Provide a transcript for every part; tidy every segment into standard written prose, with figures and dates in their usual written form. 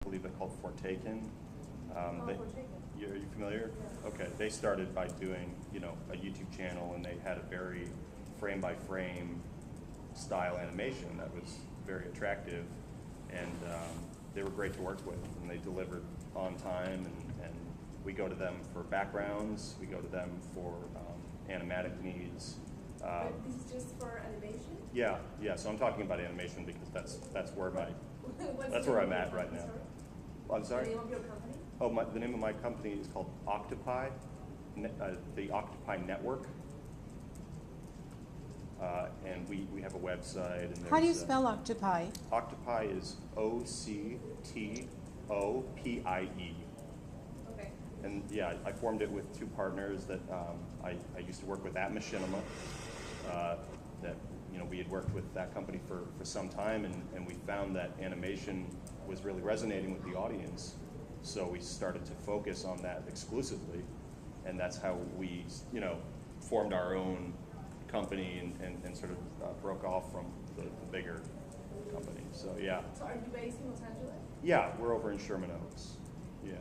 believe they're called Fortaken. Fortaken. Are you familiar? Yeah. Okay, they started by doing, a YouTube channel, and they had a very frame-by-frame style animation that was very attractive, and they were great to work with, and they delivered on time, and we go to them for backgrounds, we go to them for animatic needs. But this is just for animation? Yeah, so I'm talking about animation because that's where What's where I'm at right now. I'm sorry? The name of your company? Oh, the name of my company is called Octopi, the Octopi Network. And we have a website. And how do you spell Octopi? Octopi is OCTOPIE. Okay. And yeah, I formed it with two partners that I used to work with at Machinima. That we had worked with that company for some time, and we found that animation was really resonating with the audience. So we started to focus on that exclusively, and that's how we formed our own company and sort of broke off from the bigger company. So yeah. So are you based in Los Angeles? Yeah, we're over in Sherman Oaks. Yeah.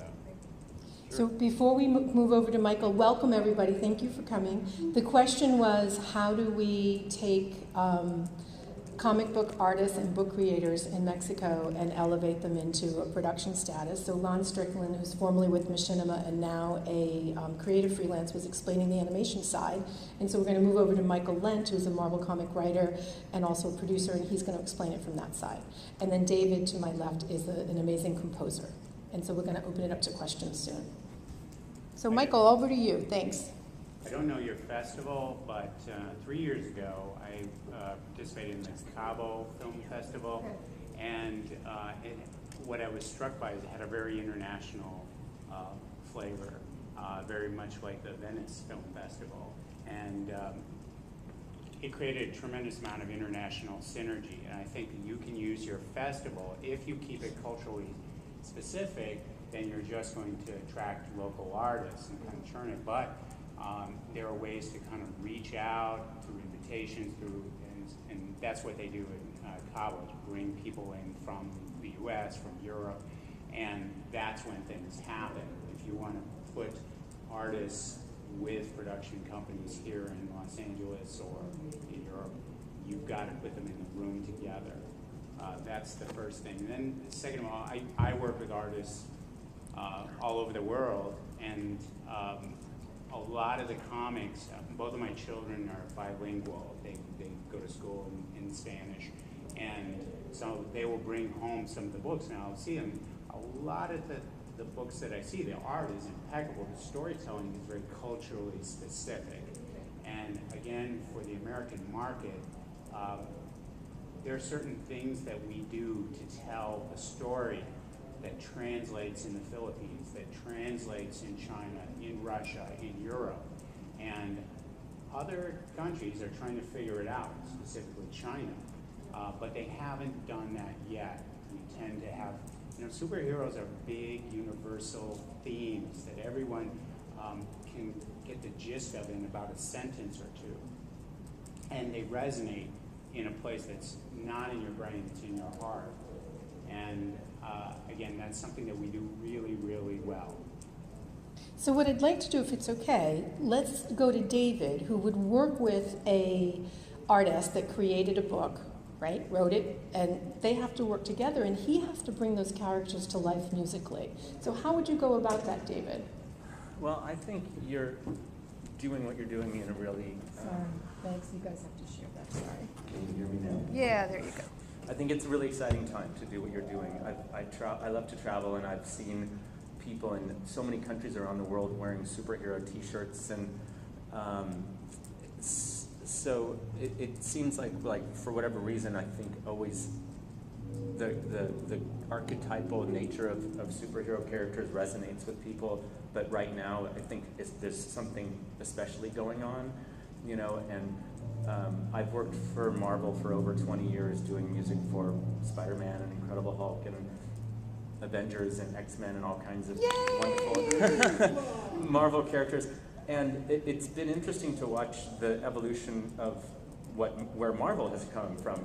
So before we move over to Michael, welcome everybody. Thank you for coming. The question was, how do we take comic book artists and book creators in Mexico and elevate them into a production status? So Lon Strickland, who's formerly with Machinima and now a creative freelance, was explaining the animation side. And so we're going to move over to Michael Lent, who's a Marvel comic writer and also a producer, and he's going to explain it from that side. And then David, to my left, is an amazing composer. And so we're going to open it up to questions soon. So Michael, over to you. Thanks. I don't know your festival, but 3 years ago I participated in the Cabo Film Festival, and what I was struck by is it had a very international flavor, very much like the Venice Film Festival, and it created a tremendous amount of international synergy, and I think you can use your festival, if you keep it culturally specific, then you're just going to attract local artists and kind of churn it. But there are ways to kind of reach out through invitations, and that's what they do in Cabo, to bring people in from the US, from Europe, and that's when things happen. If you want to put artists with production companies here in Los Angeles or in Europe, you've got to put them in the room together. That's the first thing. And then second of all, I work with artists all over the world, and a lot of the comics, both of my children are bilingual. They go to school in Spanish, and so they will bring home some of the books, and I'll see them. A lot of the books that I see, the art is impeccable. The storytelling is very culturally specific. And again, for the American market, there are certain things that we do to tell a story that translates in the Philippines, that translates in China, in Russia, in Europe. And other countries are trying to figure it out, specifically China, but they haven't done that yet. We tend to have, superheroes are big universal themes that everyone can get the gist of in about a sentence or two. And they resonate in a place that's not in your brain, it's in your heart. And again, that's something that we do really, really well. So what I'd like to do, if it's okay, let's go to David, who would work with a artist that created a book, right, wrote it, and they have to work together, and he has to bring those characters to life musically. So how would you go about that, David? Well, I think you're doing what you're doing in a really... Sorry, thanks. You guys have to share that. Sorry. Can you hear me now? Yeah, there you go. I think it's a really exciting time to do what you're doing. I love to travel, and I've seen people in so many countries around the world wearing superhero T-shirts, and so it seems like for whatever reason, I think always the archetypal nature of superhero characters resonates with people. But right now, I think there's something especially going on, and I've worked for Marvel for over 20 years doing music for Spiderman and Incredible Hulk and Avengers and X-Men and all kinds of wonderful Marvel characters. And it's been interesting to watch the evolution of where Marvel has come from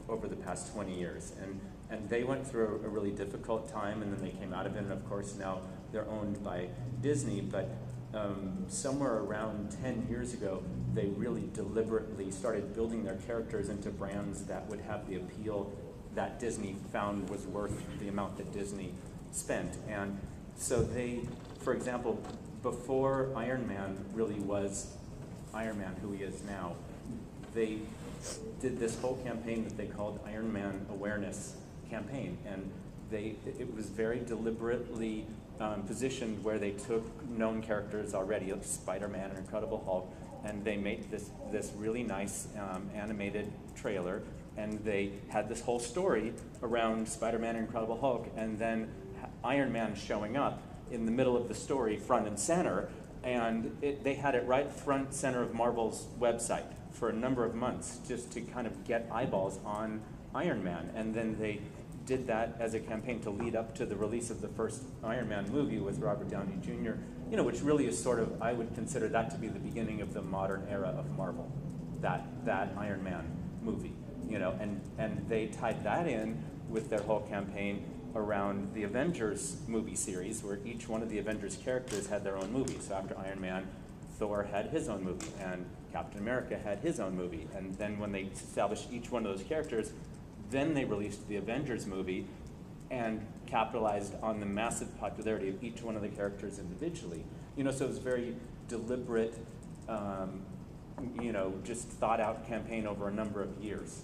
over the past 20 years. And And they went through a really difficult time, and then they came out of it, and of course now they're owned by Disney, but somewhere around 10 years ago, they really deliberately started building their characters into brands that would have the appeal that Disney found was worth the amount that Disney spent. And so they, for example, before Iron Man really was Iron Man, who he is now, they did this whole campaign that they called Iron Man Awareness Campaign. And it was very deliberately positioned where they took known characters already, like Spiderman and Incredible Hulk, and they made this really nice animated trailer, and they had this whole story around Spider-Man and Incredible Hulk, and then Iron Man showing up in the middle of the story, front and center, and they had it right front center of Marvel's website for a number of months just to kind of get eyeballs on Iron Man. And then they did that as a campaign to lead up to the release of the first Iron Man movie with Robert Downey Jr., which really is sort of, I would consider that to be the beginning of the modern era of Marvel, that Iron Man movie, and they tied that in with their whole campaign around the Avengers movie series, where each one of the Avengers characters had their own movie. So after Iron Man, Thor had his own movie, and Captain America had his own movie. And then when they established each one of those characters, then they released the Avengers movie and capitalized on the massive popularity of each one of the characters individually. So it was very deliberate, just thought out campaign over a number of years,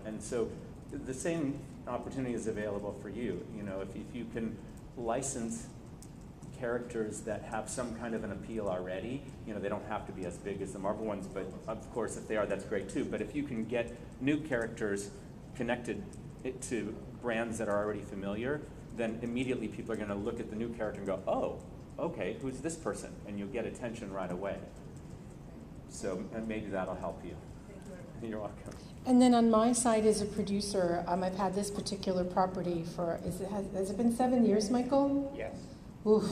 And so the same opportunity is available for you. If you can license characters that have some kind of an appeal already, they don't have to be as big as the Marvel ones, but of course if they are, that's great too. But if you can get new characters connected to brands that are already familiar, then immediately people are going to look at the new character and go, oh, okay, who's this person? And you'll get attention right away. So maybe that'll help you. You're welcome. And then on my side as a producer, I've had this particular property for, has it been 7 years, Michael? Yes. Oof.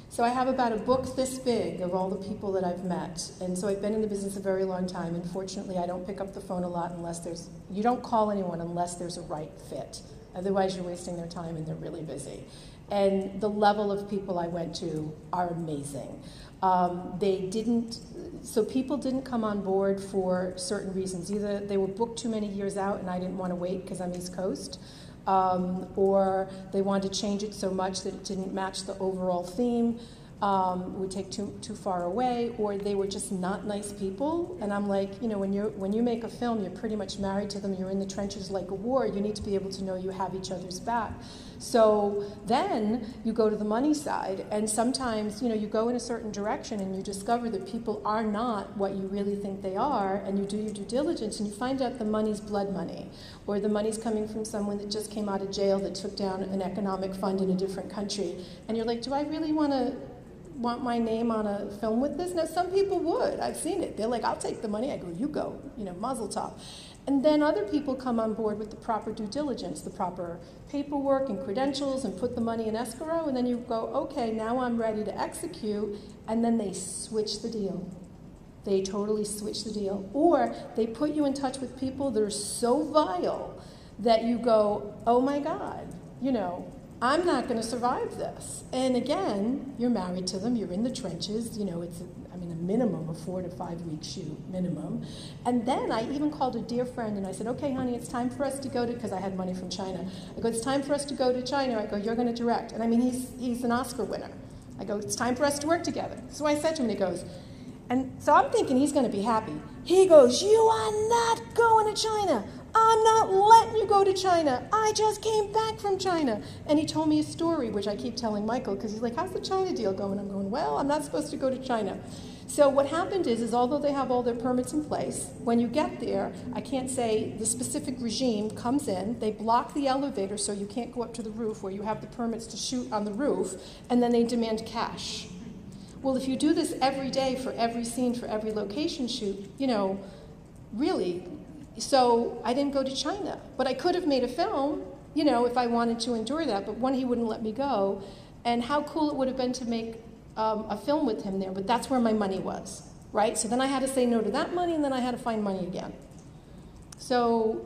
So I have about a book this big of all the people that I've met. And so I've been in the business a very long time. And fortunately, I don't pick up the phone a lot you don't call anyone unless there's a right fit. Otherwise, you're wasting their time and they're really busy. And the level of people I went to are amazing. So people didn't come on board for certain reasons. Either they were booked too many years out and I didn't want to wait because I'm East Coast, or they wanted to change it so much that it didn't match the overall theme, would take too far away, or they were just not nice people. And I'm like, when you make a film, you're pretty much married to them, you're in the trenches like a war, you need to be able to know you have each other's back. So then you go to the money side, and sometimes, you go in a certain direction and you discover that people are not what you really think they are, and you do your due diligence and you find out the money's blood money, or the money's coming from someone that just came out of jail that took down an economic fund in a different country. And you're like, do I really want my name on a film with this? Now, some people would. I've seen it. They're like, I'll take the money. I go, you go, mazel tov. And then other people come on board with the proper due diligence, the proper paperwork and credentials, and put the money in escrow, and then you go, okay, now I'm ready to execute, and then they switch the deal. They totally switch the deal. Or they put you in touch with people that are so vile that you go, oh my God, I'm not going to survive this. And again, you're married to them, you're in the trenches, it's a minimum of 4 to 5 week shoot, minimum. And then I even called a dear friend and I said, okay, honey, it's time for us to go to, because I had money from China. I go, it's time for us to go to China. I go, you're going to direct. And he's an Oscar winner. I go, it's time for us to work together. So I said to him, and he goes, and so I'm thinking he's going to be happy. He goes, you are not going to China. I'm not letting you go to China. I just came back from China. And he told me a story, which I keep telling Michael, because he's like, how's the China deal going? I'm going, well, I'm not supposed to go to China. So what happened is although they have all their permits in place, when you get there, I can't say the specific regime comes in, they block the elevator so you can't go up to the roof where you have the permits to shoot on the roof, and then they demand cash. Well, if you do this every day for every scene, for every location shoot, really. So I didn't go to China, but I could have made a film, if I wanted to endure that, but one, he wouldn't let me go. And how cool it would have been to make a film with him there, but that's where my money was, right? So then I had to say no to that money, and then I had to find money again. So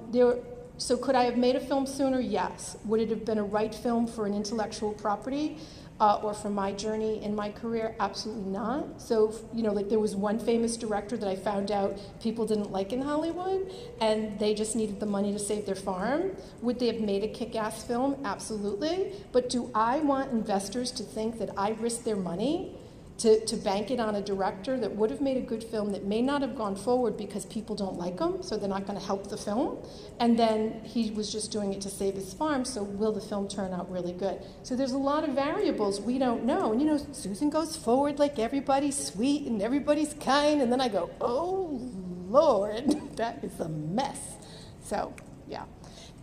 So could I have made a film sooner? Yes. Would it have been a right film for an intellectual property or for my journey in my career? Absolutely not. So, you know, like there was one famous director that I found out people didn't like in Hollywood, and they just needed the money to save their farm. Would they have made a kick-ass film? Absolutely. But do I want investors to think that I risked their money to bank it on a director that would have made a good film that may not have gone forward because people don't like him, so they're not going to help the film, and then he was just doing it to save his farm, so will the film turn out really good? So there's a lot of variables we don't know. And you know, Susan goes forward like everybody's sweet and everybody's kind, and then I go, oh Lord, that is a mess. So, yeah.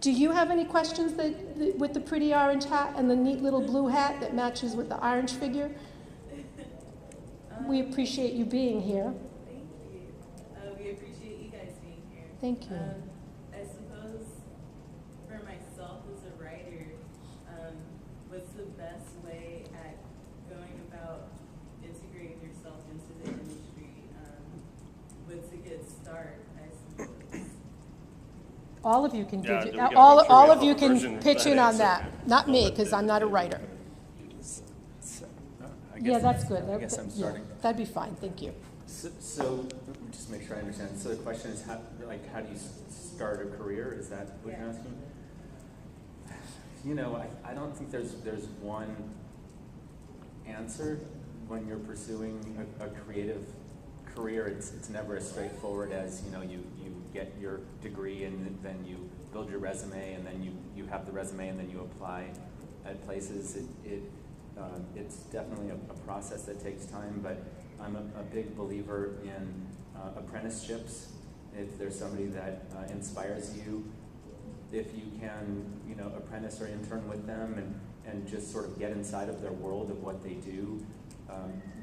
Do you have any questions that with the pretty orange hat and the neat little blue hat that matches with the orange figure? We appreciate you being here. Thank you. We appreciate you guys being here. Thank you. I suppose for myself as a writer, what's the best way at going about integrating yourself into the industry? What's a good start, I suppose? All of you can Yeah, give we you, can- all I'm sure we of have you a version can of pitch that in on answer. that. Not me, because I'm not a writer. Yeah, that's good. I guess I'm Yeah, starting. that'd be fine, thank you. So just make sure I understand. So the question is, how do you start a career? Is that what you're asking? You know, I don't think there's one answer when you're pursuing a creative career. It's never as straightforward as, you know, you get your degree and then you build your resume and then you have the resume and then you apply at places. It's definitely a process that takes time, but I'm a big believer in apprenticeships. If there's somebody that inspires you, if you can, you know, apprentice or intern with them and just sort of get inside of their world of what they do,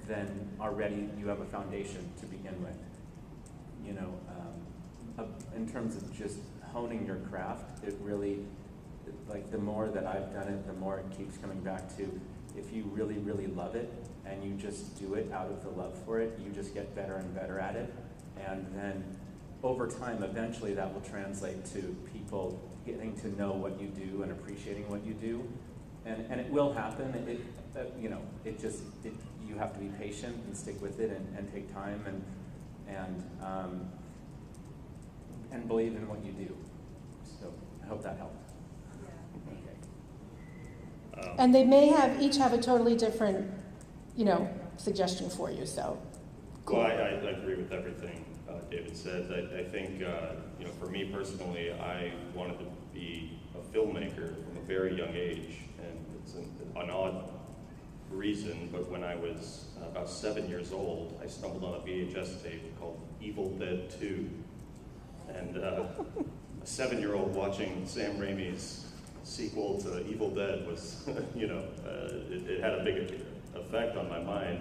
then already you have a foundation to begin with. You know, in terms of just honing your craft, it really, like the more that I've done it, the more it keeps coming back to, if you really, really love it and you just do it out of the love for it, you just get better and better at it. And then over time, eventually that will translate to people getting to know what you do and appreciating what you do. And it will happen. You know, you have to be patient and stick with it and take time and believe in what you do. So I hope that helped. And they may each have a totally different, you know, suggestion for you, so. Well, I agree with everything David said. I think, you know, for me personally, I wanted to be a filmmaker from a very young age, and it's an odd reason, but when I was about 7 years old, I stumbled on a VHS tape called Evil Dead 2, and a 7-year-old watching Sam Raimi's sequel to Evil Dead was, you know, it had a big effect on my mind.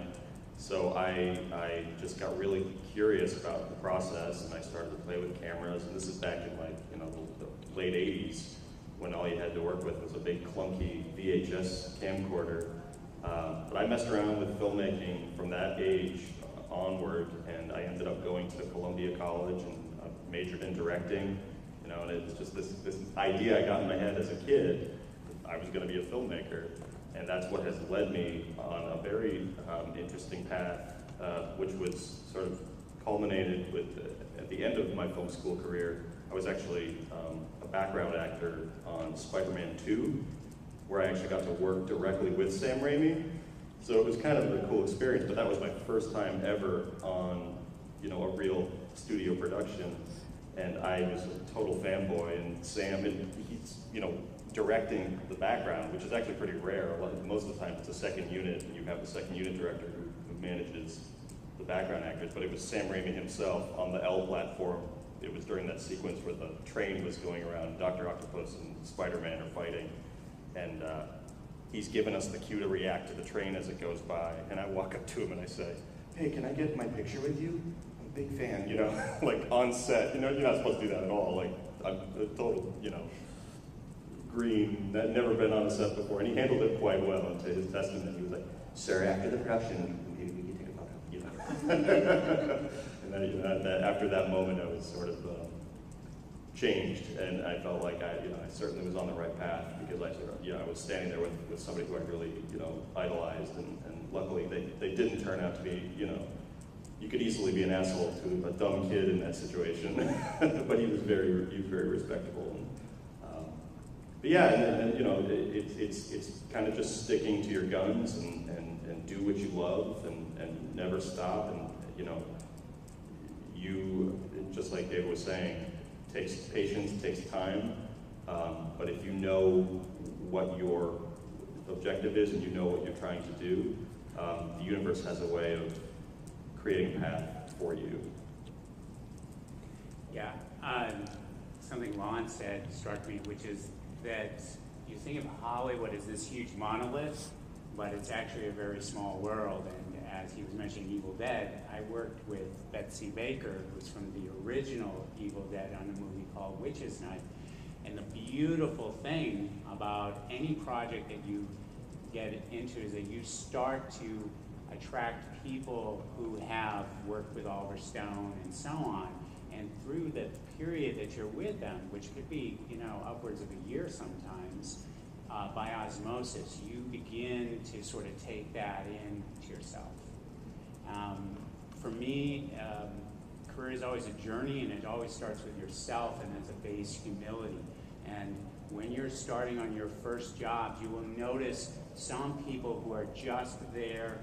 So I just got really curious about the process, and I started to play with cameras. And this is back in, like, you know, the late '80s, when all you had to work with was a big clunky VHS camcorder. But I messed around with filmmaking from that age onward, and I ended up going to Columbia College and majored in directing. You know, and it's just this idea I got in my head as a kid. I was going to be a filmmaker, and that's what has led me on a very interesting path, which was sort of culminated with, at the end of my film school career, I was actually a background actor on Spiderman 2, where I actually got to work directly with Sam Raimi. So it was kind of a cool experience, but that was my first time ever on, you know, a real studio production. And I was a total fanboy, and Sam, and he's, you know, directing the background, which is actually pretty rare. Most of the time it's a second unit, and you have the second unit director who manages the background actors, but it was Sam Raimi himself on the L platform. It was during that sequence where the train was going around, Dr. Octopus and Spider-Man are fighting, and he's given us the cue to react to the train as it goes by, and I walk up to him and I say, "Hey, can I get my picture with you? Big fan," you know, like on set. You know, you're not supposed to do that at all. Like, I'm a total, you know, green, never been on a set before, and he handled it quite well. And to his testament, he was like, "Sir, after the production, maybe we can take a photo," you know. And then, you know, after that moment, I was sort of, changed, and I felt like I certainly was on the right path, because I was standing there with somebody who I really, idolized, and luckily they didn't turn out to be, you could easily be an asshole to a dumb kid in that situation, but he was very respectable. But yeah, it's kind of just sticking to your guns and do what you love and never stop, and you, just like David was saying, takes patience, takes time, but if you know what your objective is and you know what you're trying to do, the universe has a way of creating a path for you. Yeah, something Lon said struck me, which is that you think of Hollywood as this huge monolith, but it's actually a very small world. And as he was mentioning Evil Dead, I worked with Betsy Baker, who's from the original Evil Dead, on a movie called Witch's Night. And the beautiful thing about any project that you get into is that you start to attract people who have worked with Oliver Stone and so on. And through the period that you're with them, which could be, upwards of a year sometimes, by osmosis, you begin to sort of take that into yourself. For me, career is always a journey, and it always starts with yourself, and that's a base humility. And when you're starting on your first job, you will notice some people who are just there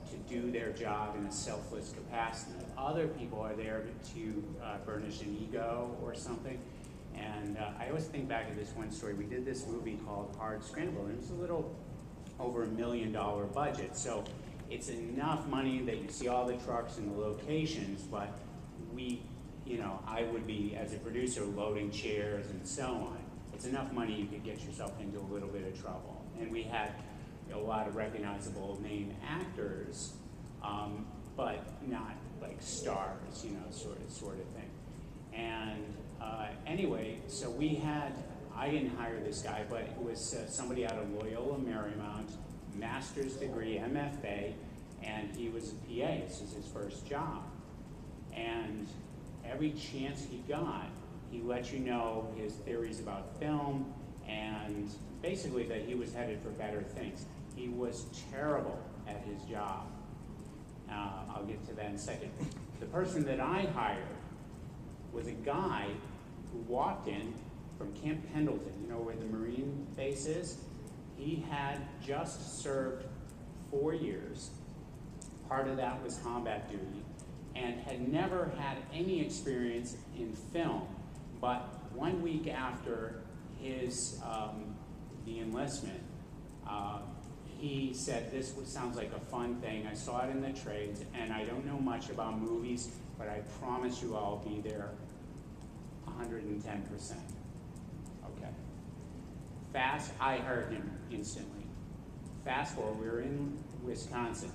to do their job in a selfless capacity. Other people are there to burnish an ego or something. And I always think back to this one story. We did this movie called Hard Scramble, and it was a little over $1 million budget. So it's enough money that you see all the trucks and the locations, but I would be, as a producer, loading chairs and so on. It's enough money you could get yourself into a little bit of trouble. And we had a lot of recognizable name actors, but not like stars, sort of thing. And anyway, so I didn't hire this guy, but it was somebody out of Loyola Marymount, master's degree, MFA, and he was a PA. This was his first job. And every chance he got, he let you know his theories about film, and basically that he was headed for better things. He was terrible at his job. I'll get to that in a second. The person that I hired was a guy who walked in from Camp Pendleton, where the Marine base is. He had just served 4 years. Part of that was combat duty, and had never had any experience in film. But 1 week after his the enlistment, he said, "This sounds like a fun thing. I saw it in the trades, and I don't know much about movies, but I promise you I'll be there 110%. Okay. I heard him instantly. Fast forward, we were in Wisconsin,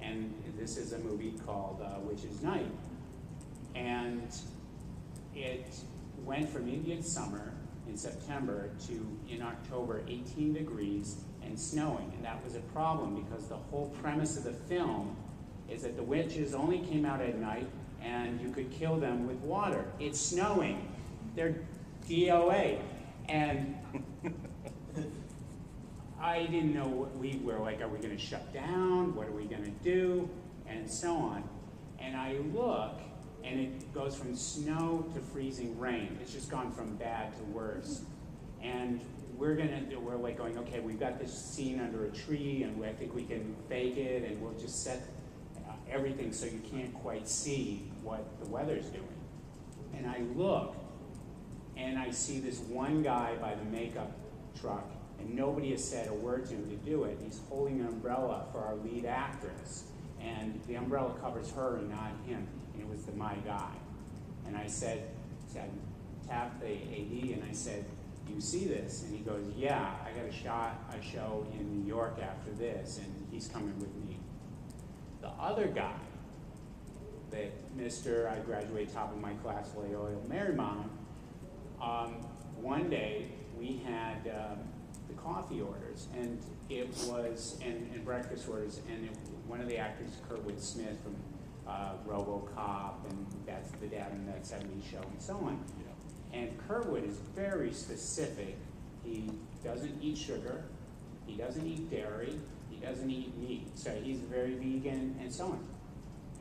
and this is a movie called Witch's Night. And it went from Indian summer in September to, in October, 18 degrees and snowing. And that was a problem because the whole premise of the film is that the witches only came out at night and you could kill them with water. It's snowing. They're DOA. And I didn't know what we were like, are we going to shut down? What are we going to do? And so on. And I look, and it goes from snow to freezing rain. It's just gone from bad to worse. And we're like going, okay, we've got this scene under a tree, and I think we can fake it, and we'll just set everything so you can't quite see what the weather's doing. And I look, and I see this one guy by the makeup truck, and nobody has said a word to him to do it. He's holding an umbrella for our lead actress, and the umbrella covers her and not him, and it was my guy. And I tapped the AD, and I said, "Do you see this?" And he goes, "Yeah, I got a show in New York after this, and he's coming with me." The other guy, that I graduated top of my class, Loyola Marymount, one day we had the coffee orders, and it was, and breakfast orders, and one of the actors, Kurtwood Smith from RoboCop, and that's the dad in that '70s show, and so on. And Kurtwood is very specific. He doesn't eat sugar, he doesn't eat dairy, he doesn't eat meat. So he's very vegan and so on.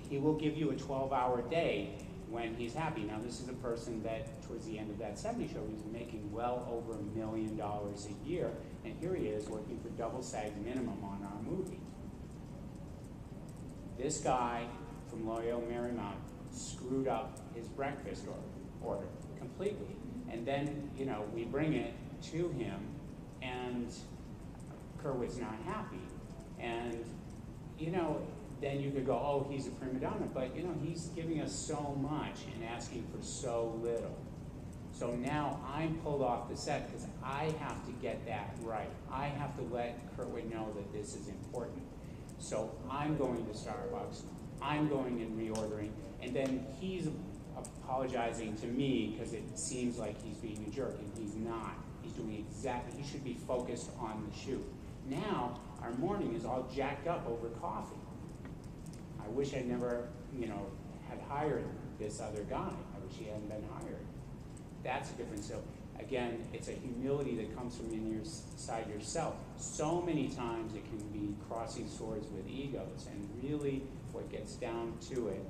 He will give you a 12-hour day when he's happy. Now, this is a person that, towards the end of that 70 show, he's making well over $1 million a year, and here he is working for double SAG minimum on our movie. This guy from Loyola Marymount screwed up his breakfast order completely, and then, you know, we bring it to him, and Kurtwood's not happy, and, you know, then you could go, oh, he's a prima donna, but you know, he's giving us so much and asking for so little. So now I'm pulled off the set because I have to get that right. I have to let Kurtwood know that this is important. So I'm going to Starbucks, I'm going and reordering, and then he's apologizing to me because it seems like he's being a jerk, and he's not. He's doing exactly, he should be focused on the shoot. Now, our morning is all jacked up over coffee. I wish I'd never, you know, had hired this other guy. I wish he hadn't been hired. That's a difference. So again, it's a humility that comes from inside yourself. So many times it can be crossing swords with egos, and really what gets down to it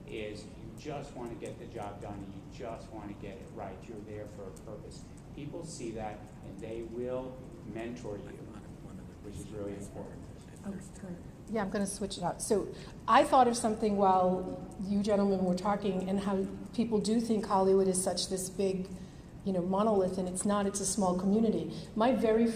is you just want to get the job done, and you just want to get it right. You're there for a purpose. People see that, and they will mentor you, which is really important. Oh, good. Yeah, I'm going to switch it out. So I thought of something while you gentlemen were talking, and how people do think Hollywood is such this big, you know, monolith, and it's not. It's a small community.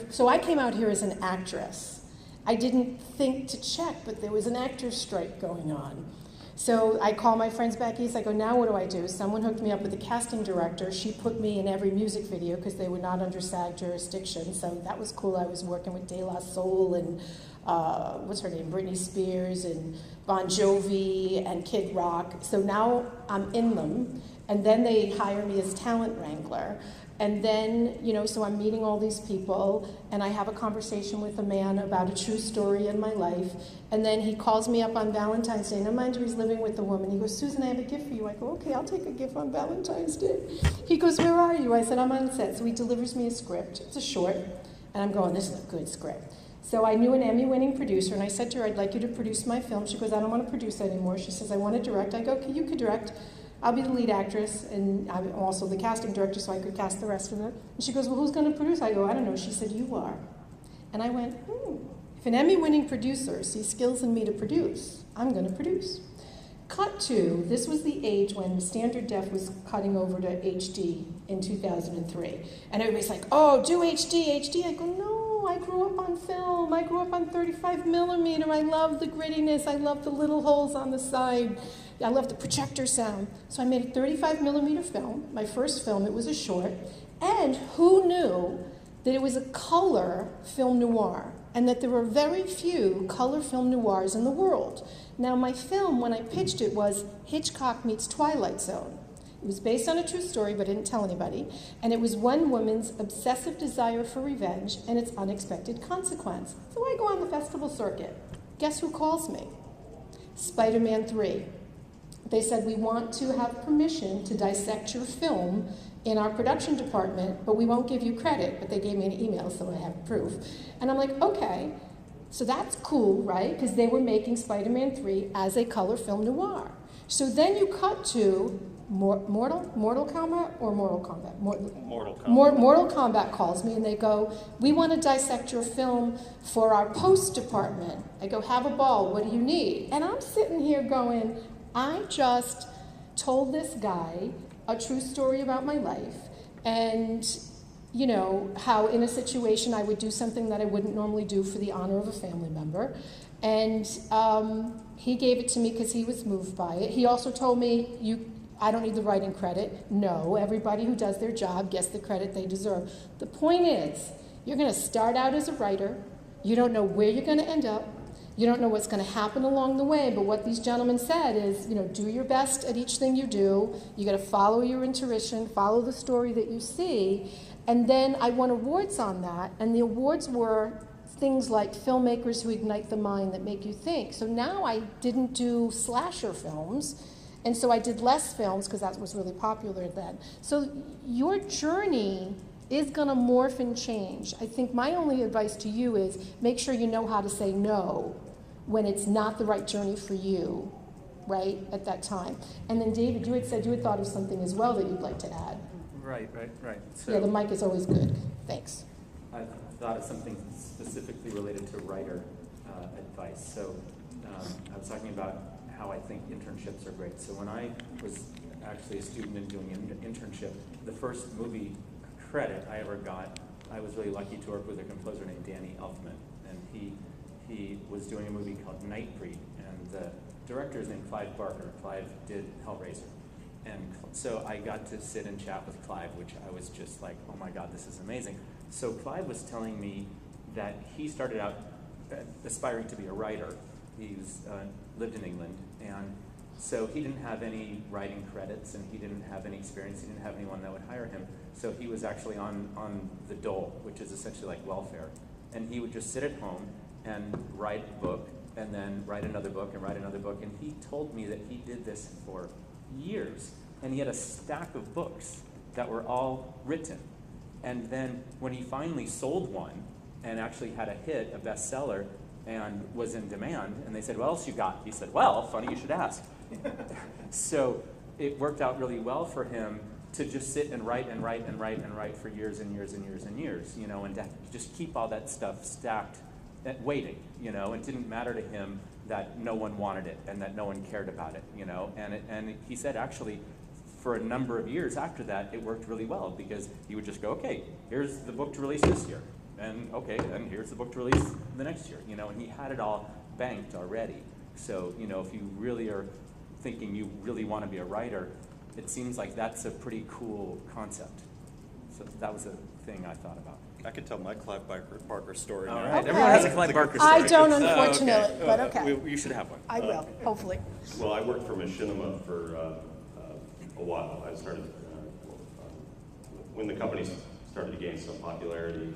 So I came out here as an actress. I didn't think to check, but there was an actor's strike going on. So I call my friends back east. I go, now what do? Someone hooked me up with a casting director. She put me in every music video because they were not under SAG jurisdiction. So that was cool. I was working with De La Soul and what's her name, Britney Spears and Bon Jovi and Kid Rock. So now I'm in them, and then they hire me as talent wrangler. And then, you know, so I'm meeting all these people, and I have a conversation with a man about a true story in my life, and then he calls me up on Valentine's Day. Now, mind you, he's living with a woman. He goes, Susan, I have a gift for you. I go, okay, I'll take a gift on Valentine's Day. He goes, where are you? I said, I'm on set. So he delivers me a script. It's a short, and I'm going, this is a good script. So I knew an Emmy-winning producer, and I said to her, I'd like you to produce my film. She goes, I don't want to produce anymore. She says, I want to direct. I go, okay, you could direct. I'll be the lead actress, and I'm also the casting director, so I could cast the rest of it. And she goes, well, who's going to produce? I go, I don't know. She said, you are. And I went, if an Emmy-winning producer sees skills in me to produce, I'm going to produce. Cut to, this was the age when standard def was cutting over to HD in 2003. And everybody's like, oh, do HD, HD. I go, no, I grew up on film. I grew up on 35 millimeter. I love the grittiness. I love the little holes on the side. I love the projector sound. So I made a 35 millimeter film, my first film. It was a short. And who knew that it was a color film noir, and that there were very few color film noirs in the world. Now, my film, when I pitched it, was Hitchcock meets Twilight Zone. It was based on a true story, but I didn't tell anybody. And it was one woman's obsessive desire for revenge and its unexpected consequence. So I go on the festival circuit. Guess who calls me? Spider-Man 3. They said, we want to have permission to dissect your film in our production department, but we won't give you credit. But they gave me an email, so I have proof. And I'm like, okay, so that's cool, right? Because they were making Spider-Man 3 as a color film noir. So then you cut to Mortal Kombat. Mortal Kombat calls me, and they go, we want to dissect your film for our post department. I go, have a ball, what do you need? And I'm sitting here going, I just told this guy a true story about my life, and you know, how in a situation I would do something that I wouldn't normally do for the honor of a family member. And he gave it to me because he was moved by it. He also told me, I don't need the writing credit. No, everybody who does their job gets the credit they deserve. The point is, you're going to start out as a writer. You don't know where you're going to end up. You don't know what's going to happen along the way, but what these gentlemen said is, you know, do your best at each thing you do. You got to follow your intuition, follow the story that you see. And then I won awards on that, and the awards were things like filmmakers who ignite the mind that make you think. So now I didn't do slasher films And so I did less films because that was really popular then. So your journey is going to morph and change. I think my only advice to you is make sure you know how to say no when it's not the right journey for you, right, at that time. And then David, you had said you had thought of something as well that you'd like to add. Right. So Yeah, the mic is always good. Thanks. I thought of something specifically related to writer advice. So I was talking about how I think internships are great. So when I was actually a student and doing an internship, the first movie credit I ever got, I was really lucky to work with a composer named Danny Elfman, and he was doing a movie called Nightbreed, and the director is named Clive Barker. Clive did Hellraiser. And so I got to sit and chat with Clive, which I was just like, oh my God, this is amazing. So Clive was telling me that he started out aspiring to be a writer. He lived in England, and so he didn't have any writing credits, and he didn't have any experience. He didn't have anyone that would hire him. So he was actually on the dole, which is essentially like welfare. And he would just sit at home and write a book, and then write another book, and write another book. And he told me that he did this for years. And he had a stack of books that were all written. And then when he finally sold one and actually had a hit, a bestseller, and was in demand, and they said, what else you got? He said, well, funny you should ask. So it worked out really well for him to just sit and write and write and write and write for years and years and years and years, you know, and to just keep all that stuff stacked, waiting, you know. It didn't matter to him that no one wanted it and that no one cared about it, you know. And he said actually for a number of years after that, it worked really well because he would just go, okay, here's the book to release this year. And okay, and here's the book to release the next year, you know, and he had it all banked already. So, you know, if you really are thinking you really want to be a writer, it seems like that's a pretty cool concept. So that was a thing I thought about. I could tell my Clive Barker story. All now. right, Okay. everyone has a Clive Barker story. I don't, Okay. unfortunately, but okay. You should have one. I will, hopefully. Well, I worked for Machinima for a while. I started when the company started to gain some popularity,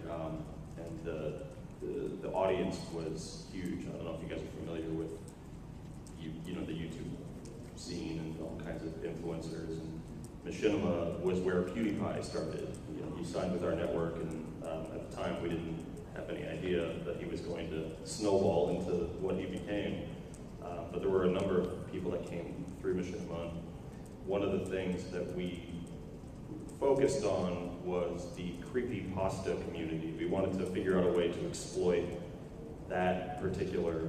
and the audience was huge. I don't know if you guys are familiar with you know the YouTube scene and all kinds of influencers. And Machinima was where PewDiePie started. You know, he signed with our network, and at the time we didn't have any idea that he was going to snowball into what he became. But there were a number of people that came through Machinima. One of the things that we focused on was the creepypasta community. We wanted to figure out a way to exploit that particular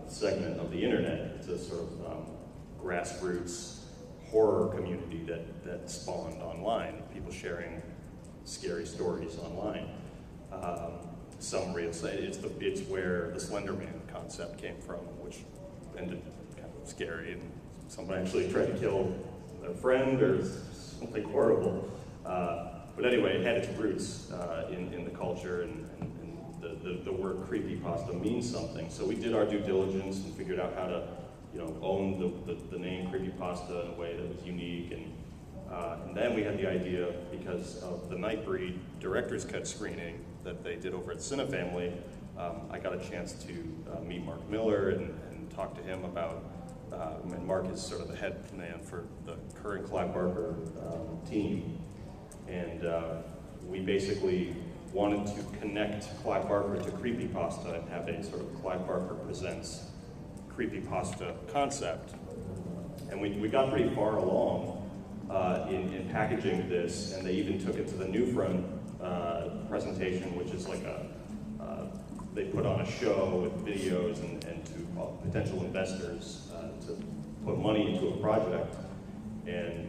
segment of the internet. It's a sort of grassroots horror community that spawned online, people sharing scary stories online. Some real say it's where the Slender Man concept came from, which ended kind of scary, and someone actually tried to kill their friend or something horrible. But anyway, it had its roots in the culture, and the word creepypasta means something. So we did our due diligence and figured out how to, you know, own the name creepypasta in a way that was unique. And then we had the idea, because of the Nightbreed director's cut screening that they did over at Cinefamily, I got a chance to meet Mark Miller and talk to him about, and Mark is sort of the head man for the current Clive Barker team. And we basically wanted to connect Clive Barker to creepypasta and have a sort of Clive Barker Presents creepypasta concept. And we got pretty far along in packaging this, and they even took it to the New Front presentation, which is like they put on a show with videos and to potential investors to put money into a project. And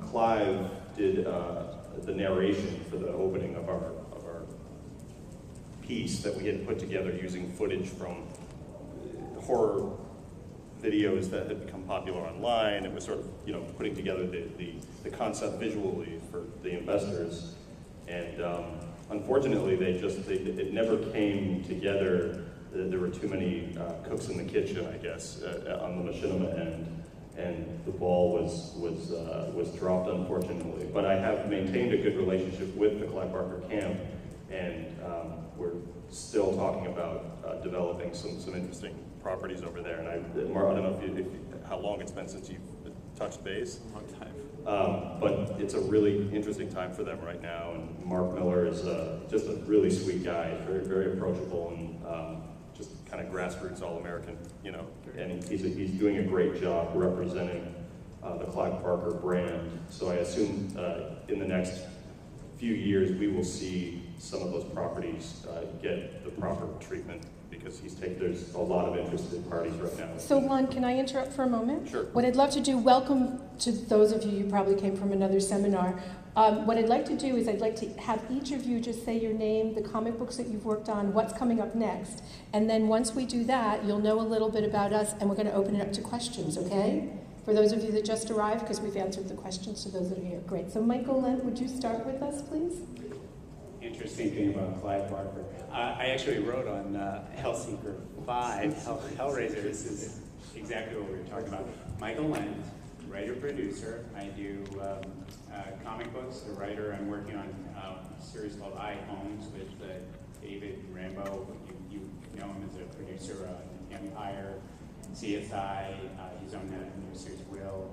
Clive did the narration for the opening of our piece that we had put together using footage from horror videos that had become popular online. It was sort of, you know, putting together the concept visually for the investors. And unfortunately, it never came together. There were too many cooks in the kitchen, I guess, on the Machinima end. And the ball was dropped, unfortunately. But I have maintained a good relationship with the Clive Barker camp, and we're still talking about developing some interesting properties over there. And I don't know how long it's been since you've touched base. Long time. But it's a really interesting time for them right now, and Mark Miller is just a really sweet guy, very, very approachable, and just kind of grassroots All-American, you know, and he's doing a great job representing the Clive Barker brand. So I assume in the next few years we will see some of those properties get the proper treatment, because there's a lot of interest in parties right now. So, Lon, can I interrupt for a moment? Sure. What I'd love to do, welcome to those of you probably came from another seminar. What I'd like to do is I'd like to have each of you just say your name, the comic books that you've worked on, what's coming up next. And then once we do that, you'll know a little bit about us, and we're going to open it up to questions, okay? For those of you that just arrived, because we've answered the questions to those that are here. Great. So, Michael, Lent, would you start with us, please? Interesting thing about Clive Barker. I actually wrote on Hellseeker 5, Hellraiser. This is exactly what we were talking about. Michael Lent, writer-producer. I do comic books. The writer, I'm working on a series called I Homes with David Rambo. You know him as a producer on Empire, CSI. He's on that new series, Will,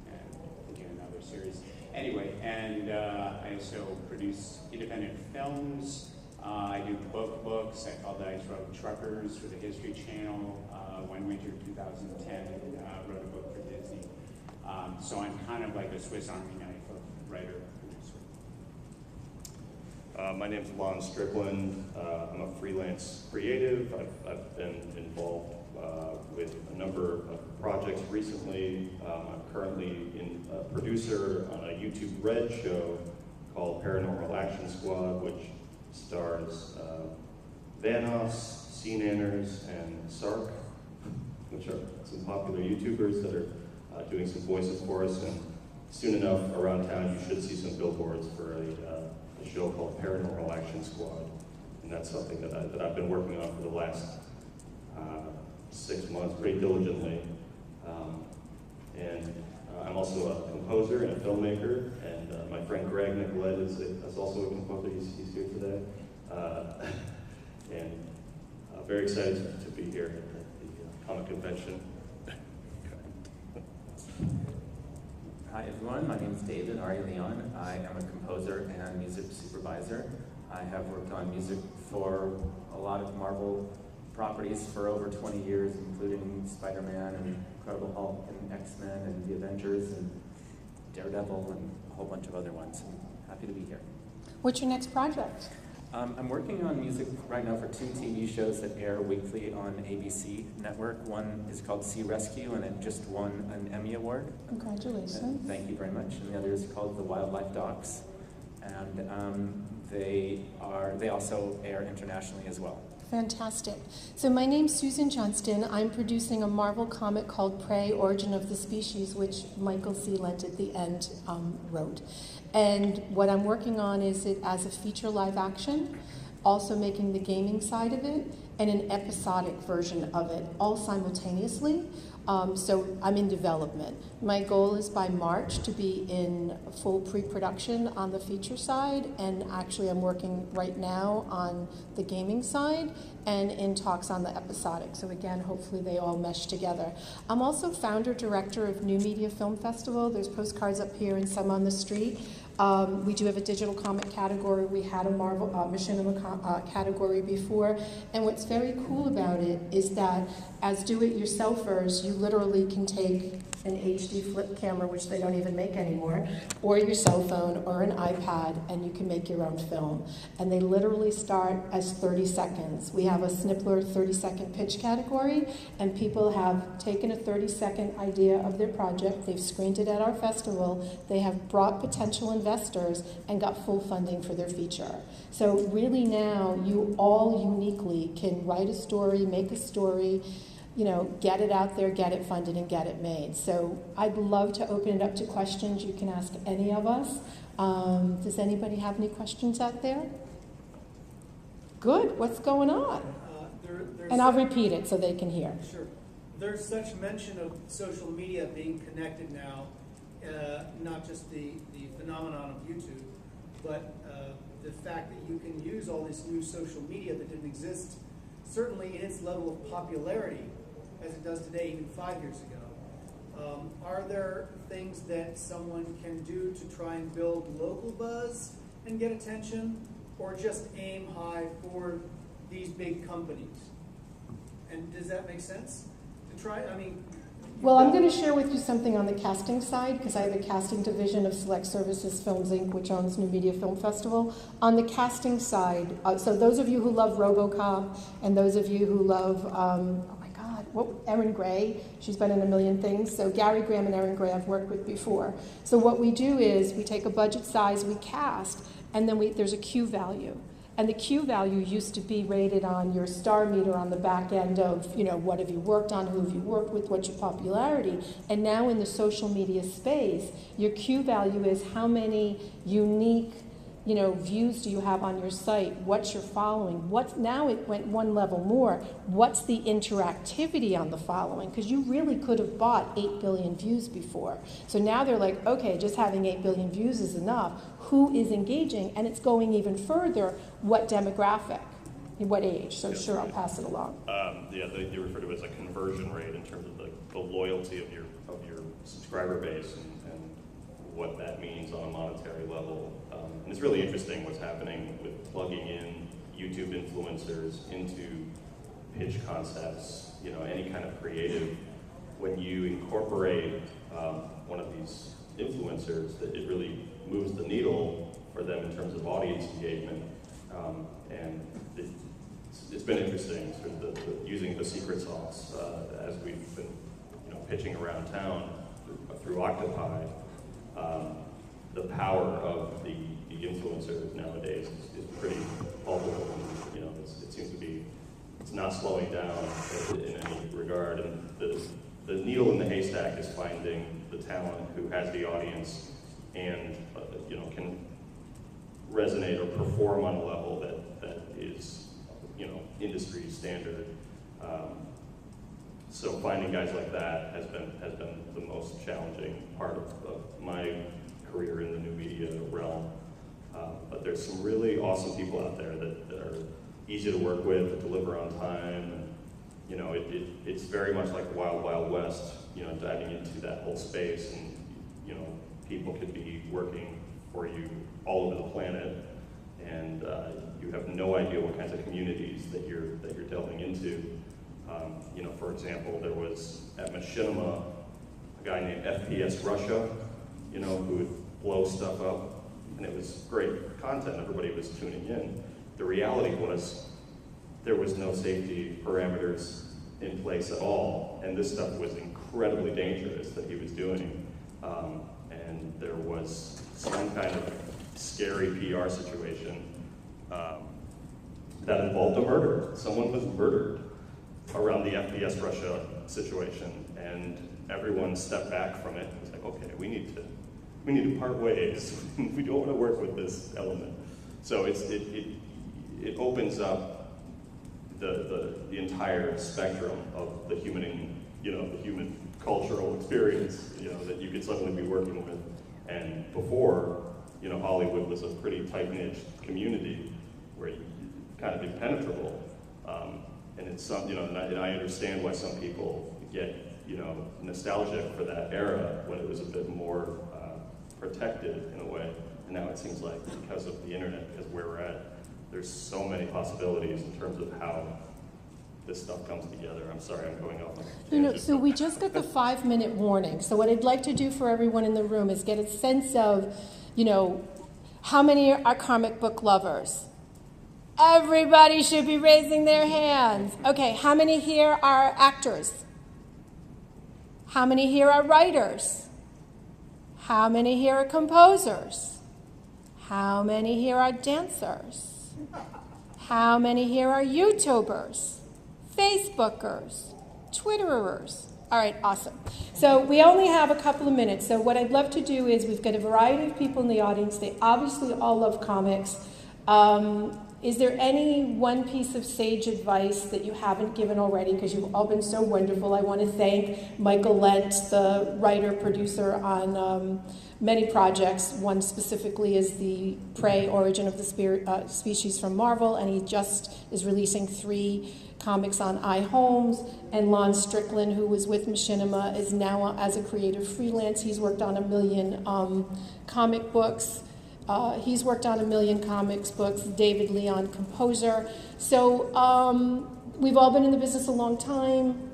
and again, another series. Anyway, and I also produce independent films. I do books. I call Dice Road Truckers for the History Channel. One winter 2010, wrote a book for Disney. So I'm kind of like a Swiss Army knife of writer-producer. My name's Lon Strickland. I'm a freelance creative. I've been involved with a number of projects recently. I'm currently a producer on a YouTube Red show called Paranormal Action Squad, which stars Vanoss, Sea Nanners, and Sark, which are some popular YouTubers that are doing some voices for us. And soon enough, around town, you should see some billboards for a show called Paranormal Action Squad. And that's something that I've been working on for the last 6 months pretty diligently. And I'm also a composer and a filmmaker, and my friend Greg Nicolette is also a composer. He's here today. And very excited to be here at the comic convention. Hi everyone, my name is David Ari Leon. I am a composer and music supervisor. I have worked on music for a lot of Marvel properties for over 20 years, including Spiderman and Incredible Hulk and X-Men and the Avengers and Daredevil and a whole bunch of other ones. I'm happy to be here. What's your next project? I'm working on music right now for 2 TV shows that air weekly on ABC Network. One is called Sea Rescue, and it just won an Emmy Award. Congratulations. And thank you very much. And the other is called The Wildlife Docs. And they also air internationally as well. Fantastic. So my name's Susan Johnston. I'm producing a Marvel comic called Prey, Origin of the Species, which Michael C. Lent at the end wrote. And what I'm working on is it as a feature live action, also making the gaming side of it, and an episodic version of it, all simultaneously. So I'm in development. My goal is by March to be in full pre-production on the feature side, and actually I'm working right now on the gaming side and in talks on the episodic. So again, hopefully they all mesh together. I'm also founder-director of New Media Film Festival. There's postcards up here and some on the street. We do have a digital comic category. We had a Marvel machinima category before. And what's very cool about it is that as do-it-yourselfers, you literally can take an HD flip camera, which they don't even make anymore, or your cell phone or an iPad, and you can make your own film. And they literally start as 30 seconds. We have a Snippler 30-second pitch category, and people have taken a 30-second idea of their project, they've screened it at our festival, they have brought potential investors and got full funding for their feature. So really now, you all uniquely can write a story, make a story, you know, get it out there, get it funded, and get it made. So I'd love to open it up to questions. You can ask any of us. Does anybody have any questions out there? Good. What's going on? And I'll repeat it so they can hear. Sure. There's such mention of social media being connected now, not just the phenomenon of YouTube, but the fact that you can use all this new social media that didn't exist, certainly in its level of popularity, as it does today, even 5 years ago. Are there things that someone can do to try and build local buzz and get attention, or just aim high for these big companies? And does that make sense? To try, I mean... Well, I'm going to share with you something on the casting side, because I have a casting division of Select Services Films, Inc., which owns New Media Film Festival. On the casting side, so those of you who love RoboCop, and those of you who love, Erin Gray, she's been in a million things. So Gary Graham and Erin Gray I've worked with before. So what we do is we take a budget size, we cast, and then there's a Q value. And the Q value used to be rated on your star meter on the back end of, what have you worked on, who have you worked with, what's your popularity. And now in the social media space, your Q value is how many unique, views do you have on your site? What's your following? Now it went one level more. What's the interactivity on the following? Because you really could have bought 8 billion views before. So now they're like, okay, just having 8 billion views is enough. Who is engaging? And it's going even further. What demographic? What age? So sure, I'll pass it along. You refer to it as a conversion rate in terms of the loyalty of your subscriber base and what that means on a monetary level. And it's really interesting what's happening with plugging in YouTube influencers into pitch concepts, any kind of creative. When you incorporate one of these influencers, that it really moves the needle for them in terms of audience engagement. And it's been interesting, sort of using the secret sauce as we've been pitching around town through Octopi. The power of the influencers nowadays is pretty palpable. It seems to be, it's not slowing down in any regard. And the needle in the haystack is finding the talent who has the audience and can resonate or perform on a level that is industry standard. So finding guys like that has been the most challenging part of my career in the new media realm. But there's some really awesome people out there that are easy to work with, that deliver on time. And, it's very much like the Wild Wild West, diving into that whole space. And, people could be working for you all over the planet. And you have no idea what kinds of communities that you're delving into. For example, there was at Machinima a guy named FPS Russia, who would blow stuff up, and it was great content. Everybody was tuning in. The reality was there was no safety parameters in place at all, and this stuff was incredibly dangerous that he was doing. And there was some kind of scary PR situation that involved a murder. Someone was murdered around the FPS Russia situation, and everyone stepped back from it. It was like, okay, we need to part ways. We don't want to work with this element. So it opens up the entire spectrum of the human, the human cultural experience, that you could suddenly be working with. And before, Hollywood was a pretty tight-knit community where you kind of impenetrable. And it's some, and I understand why some people get, nostalgic for that era when it was a bit more protected in a way. And now it seems like because of the internet, because where we're at, there's so many possibilities in terms of how this stuff comes together. I'm sorry, I'm going off. So we just got the 5-minute warning. So what I'd like to do for everyone in the room is get a sense of, how many are comic book lovers? Everybody should be raising their hands. Okay, how many here are actors? How many here are writers? How many here are composers? How many here are dancers? How many here are YouTubers, Facebookers, Twitterers? All right, awesome. So we only have a couple of minutes. So what I'd love to do is we've got a variety of people in the audience. They obviously all love comics. Is there any one piece of sage advice that you haven't given already? Because you've all been so wonderful. I want to thank Michael Lent, the writer, producer on many projects. One specifically is the Prey, Origin of the Species from Marvel, and he just is releasing 3 comics on iHomes. And Lon Strickland, who was with Machinima, is now as a creative freelance. He's worked on 1 million comic books. He's worked on 1 million comics books, David Leon, composer. So we've all been in the business a long time,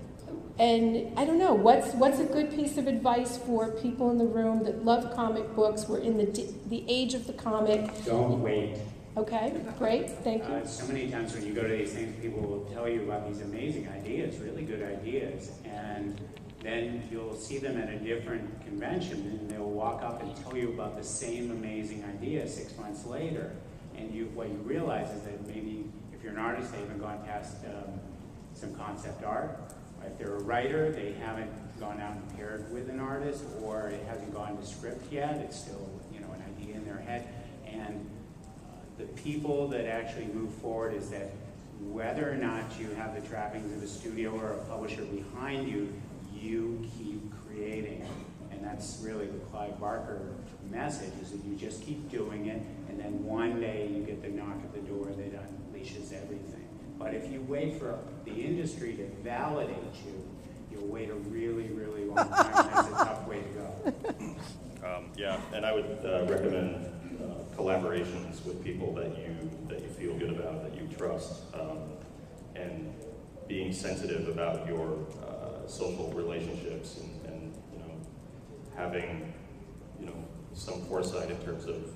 and I don't know, what's a good piece of advice for people in the room that love comic books? We're in the age of the comic. Don't wait. Okay, great, thank you. So many times when you go to these things, people will tell you about these amazing ideas, really good ideas, and then you'll see them at a different convention and they'll walk up and tell you about the same amazing idea 6 months later. And what you realize is that maybe if you're an artist, they haven't gone past some concept art. If they're a writer, they haven't gone out and paired with an artist, or it hasn't gone to script yet. It's still, an idea in their head. And the people that actually move forward is that whether or not you have the trappings of a studio or a publisher behind you, you keep creating. And that's really the Clive Barker message, is that you just keep doing it, and then one day you get the knock at the door that unleashes everything. But if you wait for the industry to validate you, you'll wait a really, really long time. That's a tough way to go. Yeah, and I would recommend collaborations with people that you feel good about, that you trust, and being sensitive about your social relationships, and having some foresight in terms of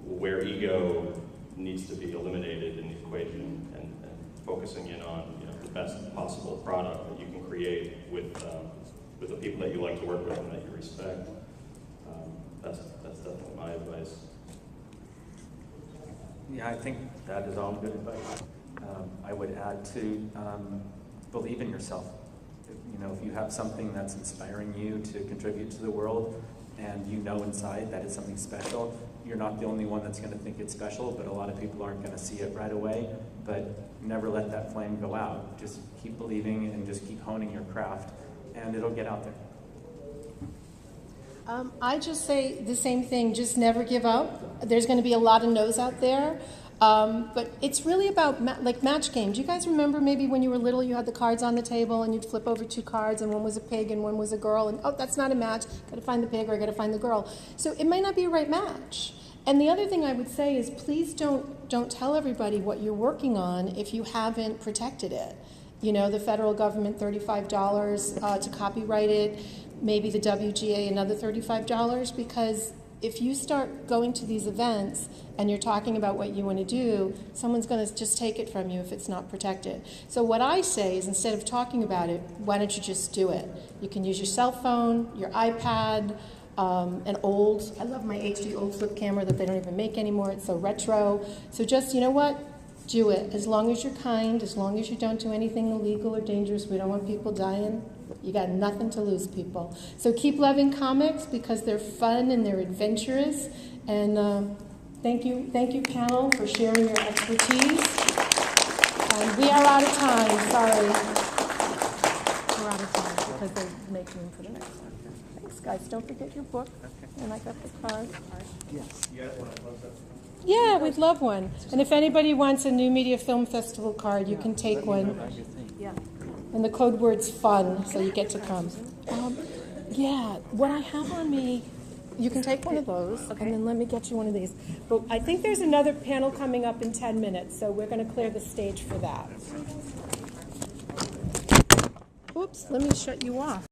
where ego needs to be eliminated in the equation, and focusing in on the best possible product that you can create with the people that you like to work with and that you respect. That's definitely my advice. Yeah, I think that is all good advice. I would add to believe in yourself. If you have something that's inspiring you to contribute to the world, and inside that is something special, you're not the only one that's going to think it's special, but a lot of people aren't going to see it right away. But never let that flame go out. Just keep believing and just keep honing your craft, and it'll get out there. I just say the same thing, just never give up. There's going to be a lot of no's out there. But it's really about like match games. You guys remember maybe when you were little, you had the cards on the table and you'd flip over 2 cards, and one was a pig and one was a girl, and that's not a match. Got to find the pig or I got to find the girl. So it might not be a right match. And the other thing I would say is please don't tell everybody what you're working on if you haven't protected it. The federal government $35 to copyright it, maybe the WGA another $35, because if you start going to these events and you're talking about what you want to do, someone's going to just take it from you if it's not protected. So what I say is, instead of talking about it, why don't you just do it? You can use your cell phone, your iPad, I love my HD old flip camera that they don't even make anymore. It's so retro. So just, do it. As long as you're kind, as long as you don't do anything illegal or dangerous. We don't want people dying. You got nothing to lose, people. So keep loving comics because they're fun and they're adventurous. And thank you, panel, for sharing your expertise. We are out of time. Sorry. We're out of time because they're making room for the next one. Thanks, guys. Don't forget your book. Okay. And I got the card. Yes. Yeah, we'd love one. And if anybody wants a New Media Film Festival card, you can take one. Yeah. And the code word's fun, so you get to come. What I have on me, you can take one of those, and then let me get you one of these. But I think there's another panel coming up in 10 minutes, so we're going to clear the stage for that. Oops, let me shut you off.